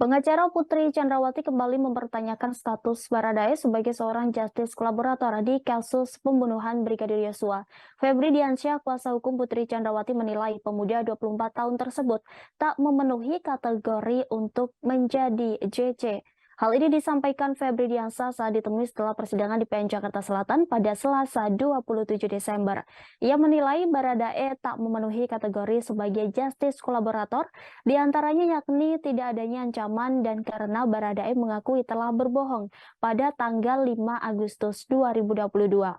Pengacara Putri Chandrawati kembali mempertanyakan status Baradae sebagai seorang justice kolaborator di kasus pembunuhan Brigadir Yosua. Febri Diansyah, kuasa hukum Putri Chandrawati menilai pemuda 24 tahun tersebut tak memenuhi kategori untuk menjadi JC. Hal ini disampaikan Febri Diansyah saat ditemui setelah persidangan di PN Jakarta Selatan pada Selasa 27 Desember. Ia menilai Baradae tak memenuhi kategori sebagai justice kolaborator, di antaranya yakni tidak adanya ancaman dan karena Baradae mengakui telah berbohong pada tanggal 5 Agustus 2022.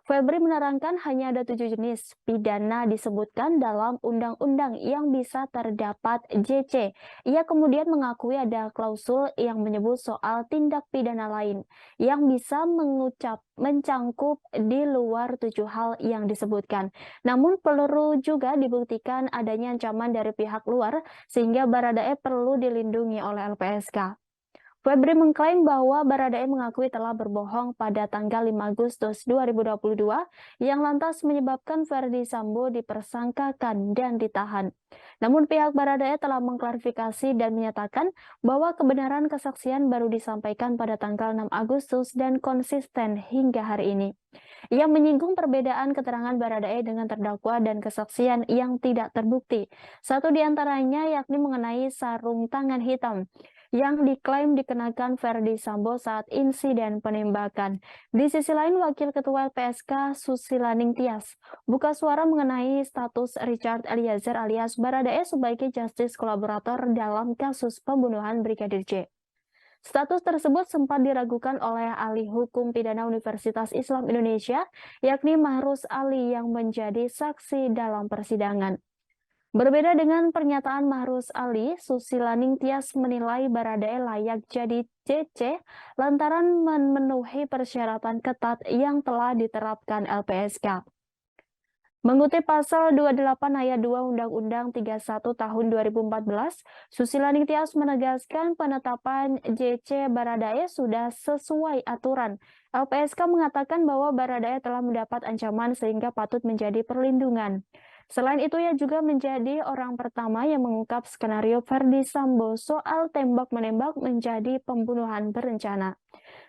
Febri menerangkan hanya ada 7 jenis pidana disebutkan dalam undang-undang yang bisa terdapat JC. Ia kemudian mengakui ada klausul yang menyebut soal tindak pidana lain yang bisa mencangkup di luar 7 hal yang disebutkan. Namun perlu juga dibuktikan adanya ancaman dari pihak luar sehingga Baradae perlu dilindungi oleh LPSK. Febri mengklaim bahwa Baradae mengakui telah berbohong pada tanggal 5 Agustus 2022 yang lantas menyebabkan Ferdy Sambo dipersangkakan dan ditahan. Namun pihak Baradae telah mengklarifikasi dan menyatakan bahwa kebenaran kesaksian baru disampaikan pada tanggal 6 Agustus dan konsisten hingga hari ini. Ia menyinggung perbedaan keterangan Baradae dengan terdakwa dan kesaksian yang tidak terbukti. Satu di antaranya yakni mengenai sarung tangan hitam yang diklaim dikenakan Ferdy Sambo saat insiden penembakan. Di sisi lain, Wakil Ketua LPSK Susilaning Tias buka suara mengenai status Richard Eliezer alias Baradae sebagai justice kolaborator dalam kasus pembunuhan Brigadir J. Status tersebut sempat diragukan oleh ahli hukum pidana Universitas Islam Indonesia, yakni Mahrus Ali yang menjadi saksi dalam persidangan. Berbeda dengan pernyataan Mahrus Ali, Susilaning Tias menilai Baradae layak jadi JC lantaran memenuhi persyaratan ketat yang telah diterapkan LPSK. Mengutip pasal 28 ayat 2 Undang-Undang 31 tahun 2014, Susilaning Tias menegaskan penetapan JC Baradae sudah sesuai aturan. LPSK mengatakan bahwa Baradae telah mendapat ancaman sehingga patut menjadi perlindungan. Selain itu, ia juga menjadi orang pertama yang mengungkap skenario Ferdy Sambo soal tembak-menembak menjadi pembunuhan berencana.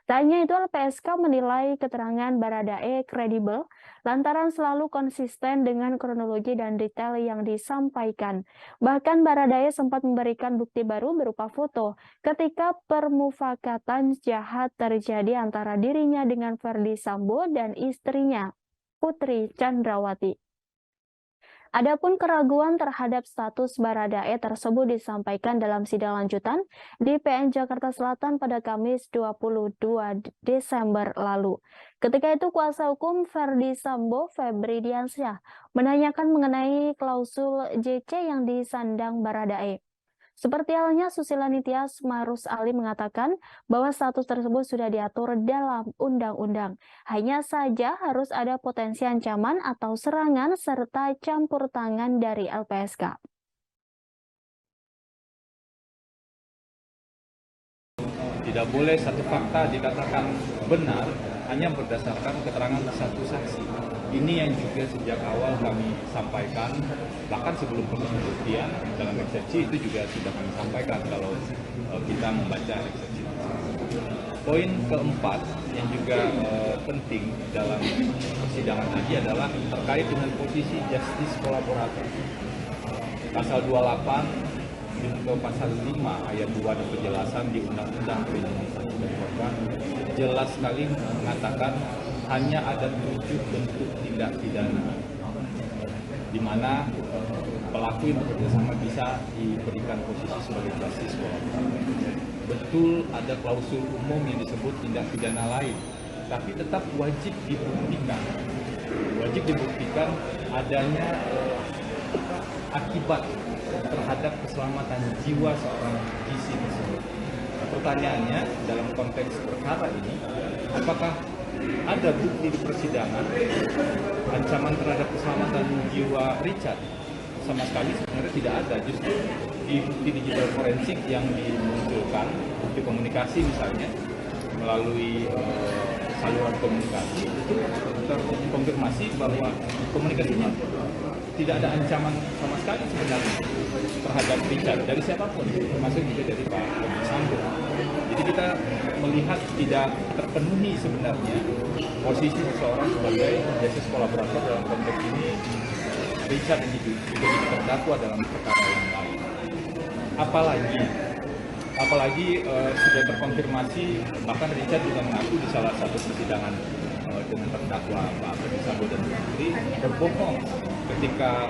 Tak hanya itu, LPSK menilai keterangan Baradae kredibel lantaran selalu konsisten dengan kronologi dan detail yang disampaikan. Bahkan Baradae sempat memberikan bukti baru berupa foto ketika permufakatan jahat terjadi antara dirinya dengan Ferdy Sambo dan istrinya, Putri Chandrawati. Adapun keraguan terhadap status Baradae tersebut disampaikan dalam sidang lanjutan di PN Jakarta Selatan pada Kamis 22 Desember lalu. Ketika itu kuasa hukum Ferdy Sambo, Febri Diansyah, menanyakan mengenai klausul JC yang disandang Baradae. Seperti halnya Susilaning Tias, Mahrus Ali mengatakan bahwa status tersebut sudah diatur dalam undang-undang. Hanya saja harus ada potensi ancaman atau serangan serta campur tangan dari LPSK. Tidak boleh satu fakta dikatakan benar hanya berdasarkan keterangan satu saksi. Ini yang juga sejak awal kami sampaikan, bahkan sebelum proses pembuktian dalam eksepsi itu juga sudah kami sampaikan kalau kita membaca eksepsi. Poin keempat yang juga penting dalam persidangan tadi adalah terkait dengan posisi justice kolaborator. Pasal 28 junto pasal 5 ayat 2 dan penjelasan di Undang-Undang Perlindungan Saksi dan Korban jelas sekali mengatakan hanya ada 7 bentuk tindak pidana di mana pelaku yang bekerja sama bisa diberikan posisi sebagai justice kolaborator. Betul ada klausul umum yang disebut tindak pidana lain, tapi tetap wajib dibuktikan adanya akibat terhadap keselamatan jiwa seorang JC tersebut. Pertanyaannya dalam konteks perkara ini, apakah ada bukti di persidangan ancaman terhadap keselamatan jiwa Richard? Sama sekali sebenarnya tidak ada. Justru di bukti digital forensik yang dimunculkan, bukti komunikasi misalnya, melalui saluran komunikasi, itu terkonfirmasi bahwa komunikasinya tidak ada ancaman sama sekali sebenarnya terhadap Richard dari siapapun, termasuk juga dari Pak Ferdi Sambo. Jadi kita melihat tidak terpenuhi sebenarnya posisi seseorang sebagai justice kolaborator dalam konteks ini. Richard ini juga jadi terdakwa dalam perkara yang lain. Apalagi sudah terkonfirmasi, bahkan Richard juga mengaku di salah satu persidangan dengan terdakwa Pak Ferdi Sambo dan Putri berbohong ketika